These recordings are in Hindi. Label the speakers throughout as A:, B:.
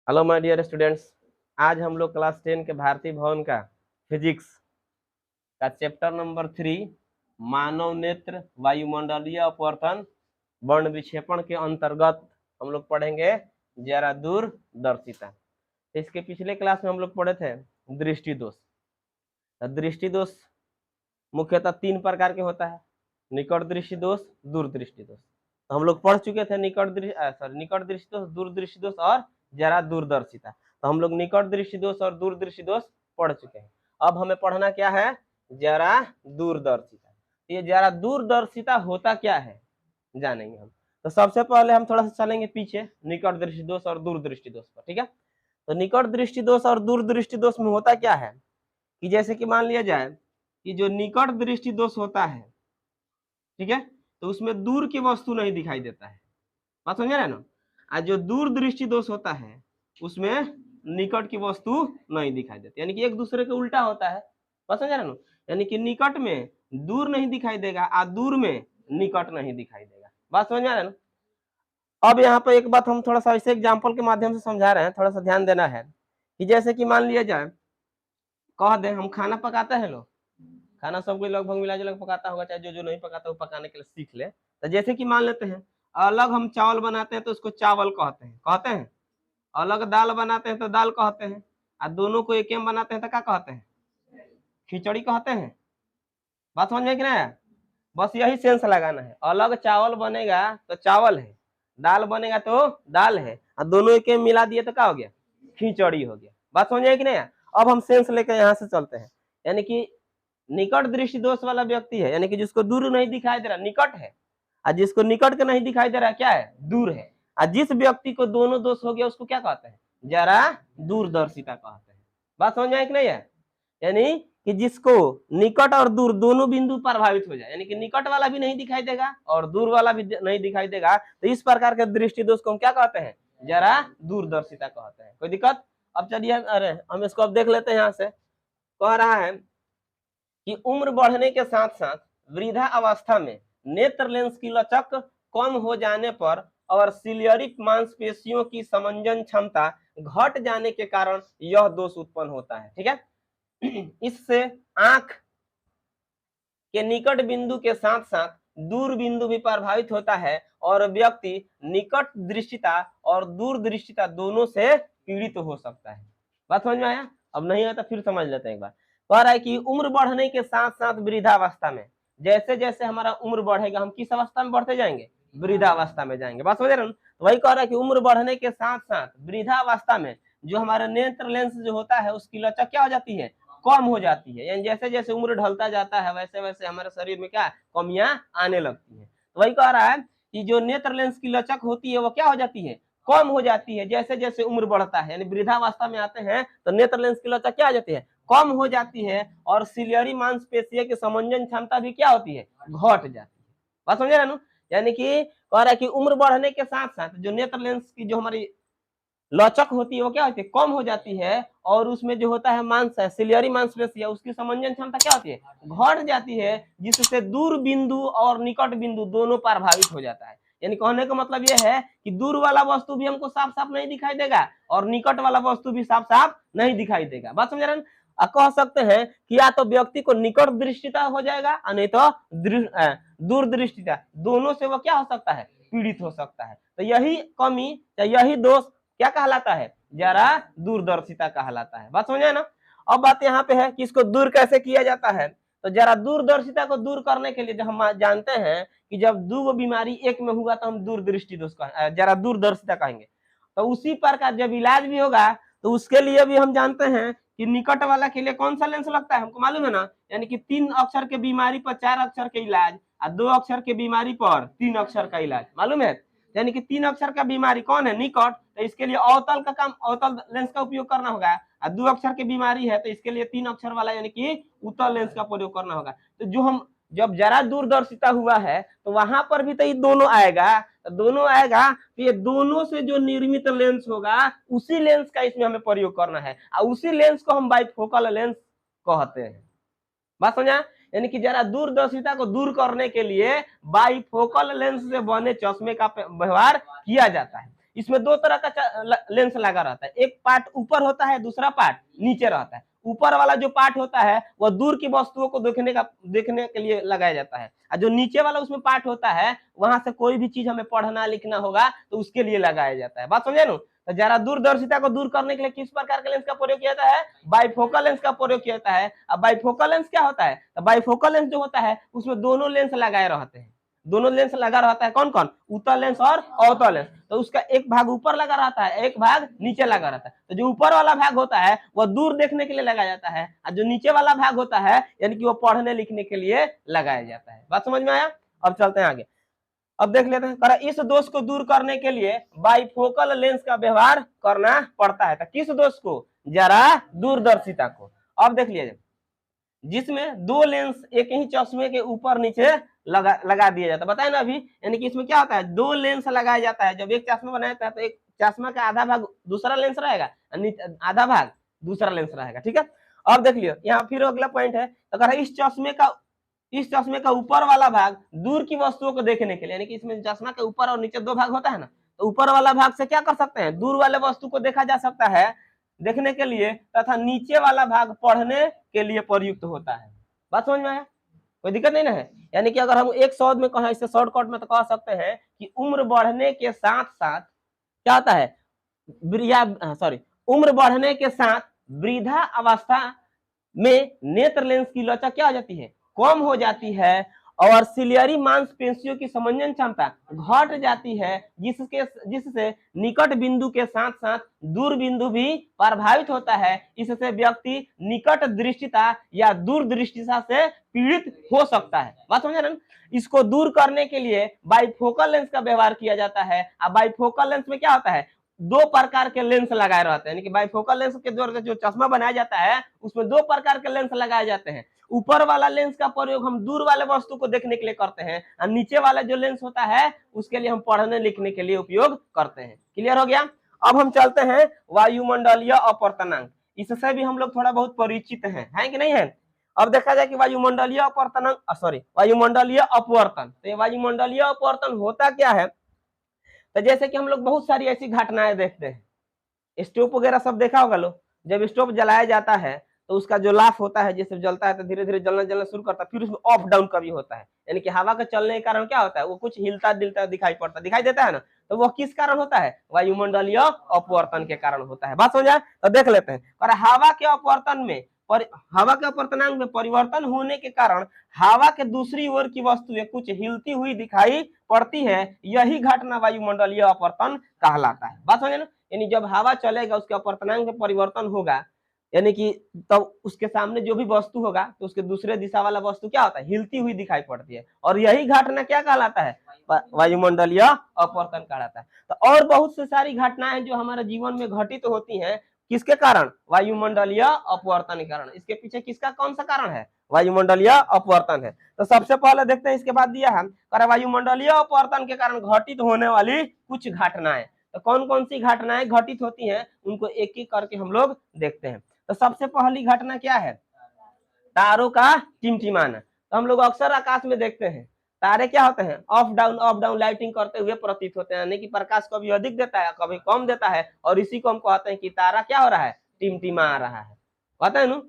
A: हेलो माय डियर स्टूडेंट्स, आज हम लोग क्लास 10 के भारतीय भवन का फिजिक्स का चैप्टर नंबर 3 मानव नेत्र वायुमंडलीय अपवर्तन वर्ण विक्षेपण के अंतर्गत हम लोग पढ़ेंगे जरा दूरदर्शिता। इसके पिछले क्लास में हम लोग पढ़े थे दृष्टि दोष। दृष्टि दोष मुख्यतः 3 प्रकार के होता है, निकट दृष्टि दोष, दूरदृष्टि दोष। तो हम लोग पढ़ चुके थे निकट दृष्टि दोष, दूरदृष्टि दोष और जरा दूरदर्शिता। तो हम लोग निकट दृष्टि दोष और दूरदृष्टि दोष पढ़ चुके हैं। अब हमें पढ़ना क्या है, जरा दूरदर्शिता। ये जरा दूरदर्शिता होता क्या है जानेंगे हम। तो सबसे पहले हम थोड़ा सा चलेंगे पीछे निकट दृष्टि दोष और दूरदृष्टि दोष पर, ठीक है। तो निकट दृष्टि दोष और दूरदृष्टि दोष में होता क्या है कि जैसे कि मान लिया जाए कि जो निकट दृष्टि दोष होता है, ठीक है, तो उसमें दूर की वस्तु नहीं दिखाई देता है, बात समझ रहे ना। आज जो दूर दृष्टि दोष होता है उसमें निकट की वस्तु नहीं दिखाई देती, यानी कि एक दूसरे के उल्टा होता है, बात समझ रहे ना। यानी कि निकट में दूर नहीं दिखाई देगा और दूर में निकट नहीं दिखाई देगा, बात समझ रहे ना। अब यहाँ पर एक बात हम थोड़ा सा ऐसे एग्जाम्पल के माध्यम से समझा रहे हैं, थोड़ा सा ध्यान देना है कि जैसे कि मान लिया जाए, कह दे हम खाना पकाते हैं, लोग खाना सब कोई लगभग मिला जुला पकाता होगा, चाहे जो जो नहीं पकाता वो पकाने के लिए सीख ले। तो जैसे कि मान लेते हैं अलग हम चावल बनाते हैं तो उसको चावल कहते हैं, अलग दाल बनाते हैं तो दाल कहते हैं, और दोनों को एक बनाते हैं तो क्या कहते हैं, खिचड़ी कहते हैं। बात समझ में कि नहीं, बस यही सेंस लगाना है। अलग चावल बनेगा तो चावल है, दाल बनेगा तो दाल है, और दोनों एक मिला दिए तो क्या हो गया, खिचड़ी हो गया। बात समझ में कि नहीं। अब हम सेंस लेकर यहाँ से चलते हैं, यानी कि निकट दृष्टि दोष वाला व्यक्ति है, यानी कि जिसको दूर नहीं दिखाई दे रहा निकट है, और जिसको निकट के नहीं दिखाई दे रहा क्या है, दूर है। और जिस व्यक्ति को दोनों दोष हो गया उसको क्या कहते हैं, जरा दूरदर्शिता कहते हैं। बात समझ में कि नहीं है। यानी कि जिसको निकट और दूर दोनों बिंदु प्रभावित हो जाए, यानी कि निकट वाला भी नहीं दिखाई देगा और दूर वाला भी नहीं दिखाई देगा, तो इस प्रकार के दृष्टि दोष को हम क्या कहते हैं, जरा दूरदर्शिता कहते हैं। कोई दिक्कत। अब चलिए, अरे हम इसको अब देख लेते हैं। यहाँ से कह रहा है कि उम्र बढ़ने के साथ साथ वृद्धा अवस्था में नेत्र लेंस की लचक कम हो जाने पर और सिलियरी मांसपेशियों की समंजन क्षमता घट जाने के कारण यह दोष उत्पन्न होता है, ठीक है। इससे आंख के निकट बिंदु के साथ साथ दूर बिंदु भी प्रभावित होता है और व्यक्ति निकट दृष्टिता और दूर दृष्टिता दोनों से पीड़ित हो सकता है। बात समझ में आया। अब नहीं आया तो फिर समझ लेते हैं एक बार। कह रहा है कि उम्र बढ़ने के साथ साथ वृद्धावस्था में, जैसे जैसे हमारा उम्र बढ़ेगा हम किस अवस्था में बढ़ते जाएंगे, वृद्धावस्था में जाएंगे। बात समझ रहे हैं। तो वही कह रहा है कि उम्र बढ़ने के साथ साथ वृद्धावस्था में जो हमारा नेत्र लेंस जो होता है उसकी लचक क्या हो जाती है, कम हो जाती है। यानी जैसे जैसे उम्र ढलता जाता है वैसे वैसे हमारे शरीर में क्या कमियां आने लगती है। तो वही कह रहा है कि जो नेत्र लेंस की लचक होती है वो क्या हो जाती है, कम हो जाती है जैसे जैसे उम्र बढ़ता है। यानी वृद्धावस्था में आते हैं तो नेत्र लेंस की लचक क्या हो जाती है, कम हो जाती है, और सिलियरी मांसपेशियों की समंजन क्षमता भी क्या होती है, घट जाती है। बात समझे ना। यानी कि कह रहा है कि उम्र बढ़ने के साथ साथ जो नेत्र लेंस की जो हमारी लचक होती है वो क्या होती है, कम हो जाती है, और उसमें जो होता है मांस है, सिलियरी मांसपेशी है, उसकी समंजन क्षमता क्या होती है, घट जाती है, जिससे दूर बिंदु और निकट बिंदु दोनों प्रभावित हो जाता है। यानी कहने का मतलब यह है कि दूर वाला वस्तु भी हमको साफ साफ नहीं दिखाई देगा और निकट वाला वस्तु भी साफ साफ नहीं दिखाई देगा। बात समझ रहे हैं। कह सकते हैं कि या तो व्यक्ति को निकट दृष्टिता हो जाएगा और नहीं तो दूर दृष्टिता, दोनों से वो क्या हो सकता है, पीड़ित हो सकता है। तो यही कमी या यही दोष क्या कहलाता है, जरा दूरदर्शिता कहलाता है। बात समझे ना। अब बात यहाँ पे है कि इसको दूर कैसे किया जाता है। तो जरा दूरदर्शिता को दूर करने के लिए जो हम जानते हैं कि जब दो बीमारी एक में हुआ तो हम दूरदृष्टि दोष जरा दूरदर्शिता कहेंगे। तो उसी प्रकार जब इलाज भी होगा तो उसके लिए भी हम जानते हैं कि निकट वाला के लिए कौन सा लेंस लगता है, हमको मालूम है ना। यानी कि 3 अक्षर के बीमारी पर 4 अक्षर के इलाज और 2 अक्षर के बीमारी पर 3 अक्षर का इलाज, मालूम है। यानी कि 3 अक्षर का बीमारी कौन है, निकट, तो इसके लिए अवतल का काम, अवतल लेंस का उपयोग करना होगा। और 2 अक्षर की बीमारी है तो इसके लिए 3 अक्षर वाला यानी कि उत्तल लेंस का प्रयोग करना होगा। तो जो हम जब जरा दूरदर्शिता हुआ है तो वहां पर भी तो ये दोनों आएगा, तो दोनों आएगा तो ये दोनों से जो निर्मित लेंस होगा उसी लेंस का इसमें हमें प्रयोग करना है, और उसी लेंस को हम बाइफोकल लेंस कहते हैं। बात समझा। यानी कि जरा दूरदर्शिता को दूर करने के लिए बाइफोकल लेंस से बने चश्मे का व्यवहार किया जाता है। इसमें दो तरह का लेंस लगा रहता है, एक पार्ट ऊपर होता है, दूसरा पार्ट नीचे रहता है। ऊपर वाला जो पार्ट होता है वह दूर की वस्तुओं को देखने के लिए लगाया जाता है, और जो नीचे वाला उसमें पार्ट होता है वहां से कोई भी चीज हमें पढ़ना लिखना होगा तो उसके लिए लगाया जाता है। बात समझे ना? तो जरा दूरदर्शिता को दूर करने के लिए किस प्रकार के लेंस का प्रयोग किया जाता है? बाइफोकल लेंस का प्रयोग किया जाता है। अब बाइफोकल लेंस क्या होता है? तो बाइफोकल लेंस जो होता है उसमें दोनों लेंस लगाए रहते हैं, दोनों लेंस लगा रहता है। कौन कौन? उत्तल लेंस और अवतल लेंस। तो उसका एक भाग ऊपर लगा रहता है, एक भाग नीचे लगा रहता है। तो जो ऊपर वाला भाग होता है वह दूर देखने के लिए लगाया जाता है, और जो नीचे वाला भाग होता है यानी कि वो पढ़ने लिखने के लिए लगाया जाता है। बात समझ में आया? अब चलते हैं आगे। अब देख लेते हैं, इस दोष को दूर करने के लिए बाइफोकल लेंस का व्यवहार करना पड़ता है। तो किस दोष को? जरा दूरदर्शिता को। अब देख लीजिए, जिसमें दो लेंस एक ही चश्मे के ऊपर नीचे लगा दिया जाता है, बताए ना अभी। यानी कि इसमें क्या होता है, दो लेंस लगाया जाता है। जब एक चश्मा बनाया जाता है तो एक चश्मा का आधा भाग दूसरा लेंस रहेगा, आधा भाग दूसरा लेंस रहेगा। ठीक है, अब देख लियो यहाँ फिर अगला पॉइंट है। अगर इस चश्मे का ऊपर वाला भाग दूर की वस्तुओं को देखने के लिए, यानी कि इसमें चश्मा के ऊपर और नीचे दो भाग होता है ना, तो ऊपर वाला भाग से क्या कर सकते हैं? दूर वाले वस्तु को देखा जा सकता है देखने के लिए, तथा नीचे वाला भाग पढ़ने के लिए प्रयुक्त होता है। बात समझ में आया? कोई दिक्कत नहीं ना है? यानी कि अगर हम एक शब्द में कहें, इससे शॉर्टकट में तो कह सकते हैं कि उम्र बढ़ने के साथ साथ क्या होता है, उम्र बढ़ने के साथ वृद्धा अवस्था में नेत्र लेंस की लचक क्या हो जाती है? कम हो जाती है, और सिलियरी मांसपेशियों की समंजन क्षमता घट जाती है, जिससे निकट बिंदु के साथ साथ दूर बिंदु भी प्रभावित होता है। इससे व्यक्ति निकट दृष्टिता या दूरदृष्टिता से पीड़ित हो सकता है। बात समझ रहे हैं? इसको दूर करने के लिए बाइफोकल लेंस का व्यवहार किया जाता है। अब बाइफोकल लेंस में क्या होता है, दो प्रकार के लेंस लगाए रहते हैं। यानी कि बाइफोकल लेंस के द्वारा जो चश्मा बनाया जाता है उसमें दो प्रकार के लेंस लगाए जाते हैं। ऊपर वाला लेंस का प्रयोग हम दूर वाले वस्तु को देखने के लिए करते हैं, और नीचे वाला जो लेंस होता है उसके लिए हम पढ़ने लिखने के लिए उपयोग करते हैं। क्लियर हो गया? अब हम चलते हैं वायुमंडलीय अपवर्तनांक। इससे भी हम लोग थोड़ा बहुत परिचित हैं कि नहीं है? अब देखा जाए कि वायुमंडलीय अपवर्तनांक वायुमंडलीय अपवर्तन, तो ये वायुमंडलीय अपवर्तन होता क्या है? तो जैसे कि हम लोग बहुत सारी ऐसी घटनाएं देखते हैं, स्टोव वगैरह सब देखा होगा लो, जब स्टोव जलाया जाता है तो उसका जो लाफ होता है जैसे जलता है तो धीरे धीरे जलना शुरू करता है, फिर उसमें अप डाउन का भी होता है। यानी कि हवा के चलने के कारण क्या होता है, वो कुछ हिलता दिलता दिखाई देता है ना, तो वो किस कारण होता है? वायुमंडलीय अपवर्तन के कारण होता है। बात समझ आए? तो देख लेते हैं। और हवा के अपवर्तनांक में परिवर्तन होने के कारण हवा के दूसरी ओर की वस्तुएं कुछ हिलती हुई दिखाई पड़ती है, यही घटना वायुमंडलीय अपवर्तन कहलाता है। बात समझे ना? यानी जब हवा चलेगा उसके अपवर्तनांक में परिवर्तन होगा, यानी कि तब उसके सामने जो भी वस्तु होगा तो उसके दूसरे दिशा वाला वस्तु क्या होता है? हिलती हुई दिखाई पड़ती है, और यही घटना क्या कहलाता है? वायुमंडलीय अपवर्तन कहलाता है। तो और बहुत से सारी घटनाएं जो हमारे जीवन में घटित होती हैं, किसके कारण? वायुमंडलीय अपवर्तन के कारण। इसके पीछे किसका कौन सा कारण है? वायुमंडलीय अपवर्तन है। तो सबसे पहले देखते हैं, इसके बाद दिया है वायुमंडलीय अपवर्तन के कारण घटित होने वाली कुछ घटनाएं। तो कौन कौन सी घटनाएं घटित होती हैं उनको एक एक करके हम लोग देखते हैं। तो सबसे पहली घटना क्या है? तारों का टिमटिमाना। तो हम लोग अक्सर आकाश में देखते हैं तारे क्या होते हैं? अप डाउन लाइटिंग करते हुए प्रतीत होते हैं, यानी कि प्रकाश कभी अधिक देता है कभी कम देता है, और इसी को हम कहते हैं कि तारा क्या हो रहा है? टिमटिमा रहा है। पता है ना?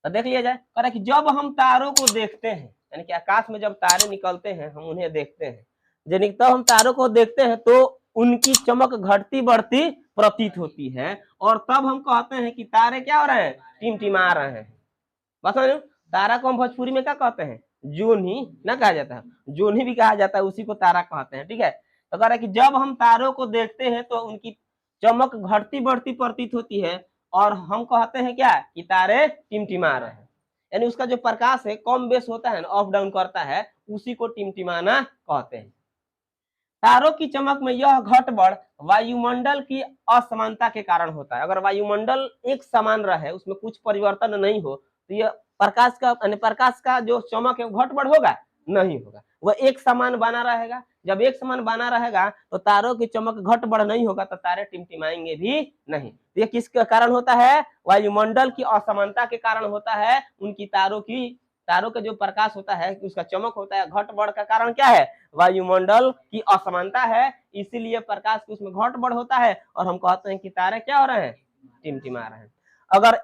A: तो देख लिया जाए, कह रहा कि जब हम तारों को देखते हैं, यानी कि आकाश में जब तारे निकलते हैं हम उन्हें देखते हैं, यानी तब हम तारों को देखते हैं तो उनकी चमक घटती बढ़ती प्रतीत होती है, और तब हम कहते हैं कि तारे क्या हो रहे हैं? टिमटिमा रहे हैं। बस तारा को हम भोजपुरी में क्या कहते हैं? जोनी ना कहा जाता है, जोनी भी कहा जाता है, उसी को तारा कहते हैं। ठीक है, तो कह रहा है कि जब हम तारों को देखते हैं तो उनकी चमक घटती बढ़ती प्रतीत होती है, और हम कहते हैं क्या? कि तारे टिमटिमा रहे हैं। यानी उसका जो प्रकाश है कम बेस होता है ना, अप डाउन करता है, उसी को टिमटिमाना कहते हैं। तारों की चमक में यह घट बढ़ वायुमंडल की असमानता के कारण होता है। अगर वायुमंडल एक समान रहे, उसमें कुछ परिवर्तन नहीं हो, तो यह प्रकाश का जो चमक है घट बढ़ होगा? नहीं होगा, वह एक समान बना रहेगा। जब एक समान बना रहेगा तो तारों की चमक घट बढ़ नहीं होगा, तो तारे टिमटिमाएंगे भी नहीं। तो ये किसके कारण होता है? वायुमंडल की असमानता के कारण होता है। उनकी तारों का जो प्रकाश होता है, उसका चमक होता है, घट बढ़ का कारण क्या है? वायुमंडल की असमानता है, इसीलिए प्रकाश की उसमें घट बढ़ होता है, और हम कहते हैं कि तारे क्या हो रहे हैं? टिमटिमा रहे हैं। अगर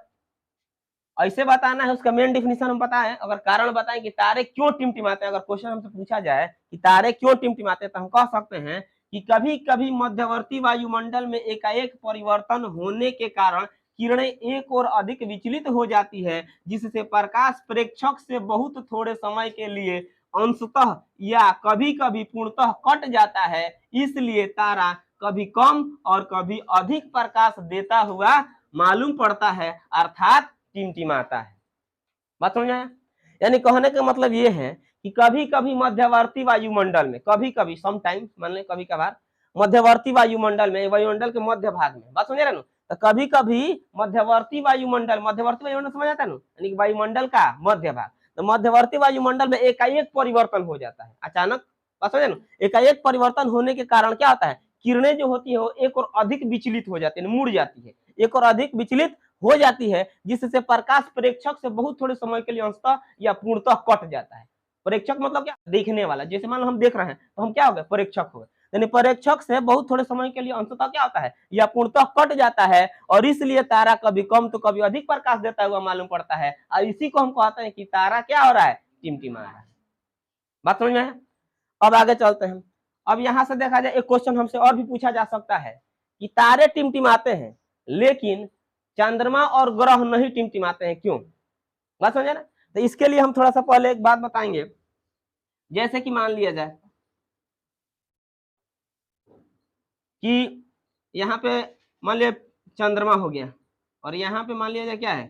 A: ऐसे बताना है, उसका मेन डिफिनेशन हम बताएं, अगर कारण बताएं कि तारे क्यों टिमटिमाते हैं, अगर क्वेश्चन हमसे पूछा जाए कि तारे क्यों टिमटिमाते हैं, तो हम कह सकते हैं कि कभी कभी मध्यवर्ती वायुमंडल में एकाएक परिवर्तन होने के कारण किरणें एक और अधिक विचलित हो जाती है, जिससे प्रकाश प्रेक्षक से बहुत थोड़े समय के लिए अंशतः या कभी कभी पूर्णतः कट जाता है। इसलिए तारा कभी कम और कभी अधिक प्रकाश देता हुआ मालूम पड़ता है, अर्थात टिमटिमाता है। बात समझ आया? यानी कहने का मतलब ये है कि कभी कभी मध्यवर्ती वायुमंडल में, कभी कभी समटाइम्स, मान ले कभी कभार मध्यवर्ती वायुमंडल में, वायुमंडल के मध्य भाग में, बात समझ रहे ना? तो कभी कभी मध्यवर्ती वायुमंडल समझ आता है ना, यानी कि वायुमंडल का मध्य भाग, तो मध्यवर्ती वायुमंडल में एकाएक परिवर्तन हो जाता है अचानक। बात समझे ना? एकाएक परिवर्तन होने के कारण क्या होता है? किरणें जो होती है वो एक और अधिक विचलित हो जाती है, मुड़ जाती है, एक और अधिक विचलित हो जाती है, जिससे प्रकाश प्रेक्षक से बहुत थोड़े समय के लिए अंशतः या पूर्णतः कट जाता है। प्रेक्षक मतलब क्या? देखने वाला। जैसे मान लो हम देख रहे हैं तो हम क्या हो गए? प्रेक्षक हो गए। यानी प्रेक्षक से बहुत थोड़े समय के लिए अंशतः क्या होता है? या पूर्णतः कट जाता है, और इसलिए तारा कभी कम तो कभी अधिक प्रकाश देता हुआ मालूम पड़ता है, और इसी को हम कहते हैं कि तारा क्या हो रहा है? टिमटिमा रहा है। बात समझ में है? अब आगे चलते हैं। अब यहां से देखा जाए, एक क्वेश्चन हमसे और भी पूछा जा सकता है कि तारे टिमटिमाते हैं लेकिन चंद्रमा और ग्रह नहीं टिमटिमाते हैं, क्यों? बात समझे ना? तो इसके लिए हम थोड़ा सा पहले एक बात बताएंगे। जैसे कि मान लिया जाए कि यहाँ पे मान लिया चंद्रमा हो गया, और यहाँ पे मान लिया जाए क्या है?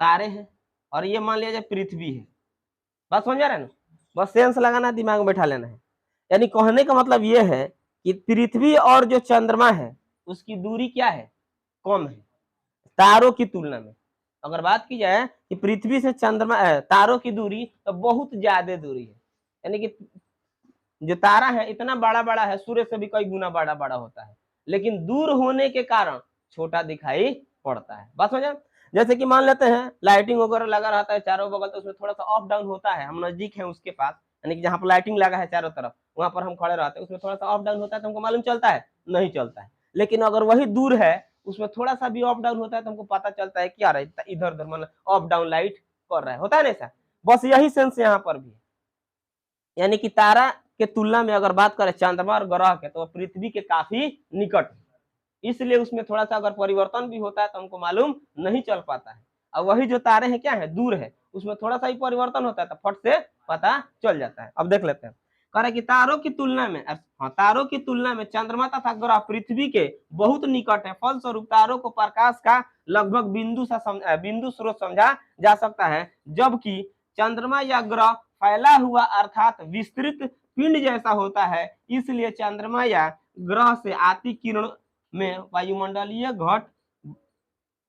A: तारे हैं, और ये मान लिया जाए पृथ्वी है। बात समझ रहे ना? बस सेंस लगाना, दिमाग में बैठा लेना है। यानी कहने का मतलब ये है कि पृथ्वी और जो चंद्रमा है उसकी दूरी क्या है? कम है तारों की तुलना में। अगर बात की जाए कि पृथ्वी से चंद्रमा तारों की दूरी, तो बहुत ज्यादा दूरी है। यानी कि जो तारा है इतना बड़ा बड़ा है, सूर्य से भी कई गुना बड़ा बड़ा होता है, लेकिन दूर होने के कारण छोटा दिखाई पड़ता है। बात समझे? जैसे कि मान लेते हैं लाइटिंग वगैरह लगा रहता है चारों बगल, तो उसमें थोड़ा सा अप डाउन होता है, हम नजदीक है उसके पास, यानी कि जहाँ पर लाइटिंग लगा है चारों तरफ, वहां पर हम खड़े रहते हैं, उसमें थोड़ा सा अप डाउन होता है, तो हमको मालूम चलता है? नहीं चलता है। लेकिन अगर वही दूर है, उसमें थोड़ा सा भी अप डाउन होता है, तो हमको पता चलता है क्या रहा है, इधर उधर मतलब अप डाउन लाइट कर रहा है, होता है ना ऐसा? बस यही सेंस यहाँ पर भी है। यानी कि तारा के तुलना में अगर बात करें चंद्रमा और ग्रह के, तो पृथ्वी के काफी निकट है, इसलिए उसमें थोड़ा सा अगर परिवर्तन भी होता है तो हमको मालूम नहीं चल पाता है। और वही जो तारे हैं क्या है? दूर है, उसमें थोड़ा सा ही परिवर्तन होता है तो फट से पता चल जाता है। अब देख लेते हैं, कह रहे कि तारों की तुलना में, हाँ, तारों की तुलना में चंद्रमा तथा ग्रह पृथ्वी के बहुत निकट है, फलस्वरूप तारों को प्रकाश का लगभग बिंदु स्रोत समझा जा सकता है, जबकि चंद्रमा या ग्रह फैला हुआ अर्थात विस्तृत पिंड जैसा होता है, इसलिए चंद्रमा या ग्रह से आती किरण में वायुमंडलीय घट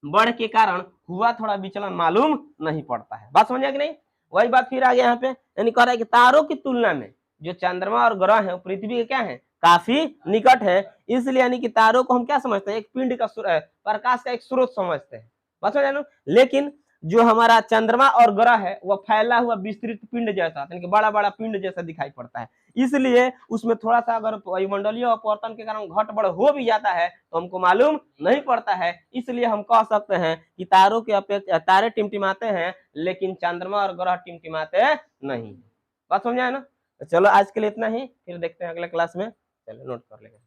A: बढ़ के कारण हुआ थोड़ा विचलन मालूम नहीं पड़ता है। बात समझ कि नहीं? वही बात फिर आगे यहाँ पे, यानी कह रहा है कि तारों की तुलना में जो चंद्रमा और ग्रह है पृथ्वी के क्या है? काफी निकट है, इसलिए यानी कि तारों को हम क्या समझते हैं? एक पिंड का प्रकाश का एक स्रोत समझते हैं। बात समझ ना? लेकिन जो हमारा चंद्रमा और ग्रह है वह फैला हुआ विस्तृत पिंड जैसा, यानी कि बड़ा बड़ा पिंड जैसा दिखाई पड़ता है, इसलिए उसमें थोड़ा सा अगर वायुमंडलीय अपवर्तन के कारण घट बढ़ हो भी जाता है तो हमको मालूम नहीं पड़ता है। इसलिए हम कह सकते हैं कि तारों के अपेक्षा तारे टिमटिमाते हैं लेकिन चंद्रमा और ग्रह टिमटिमाते नहीं। बात समझ आए ना? चलो आज के लिए इतना ही, फिर देखते हैं अगले क्लास में। चलो नोट कर लेंगे।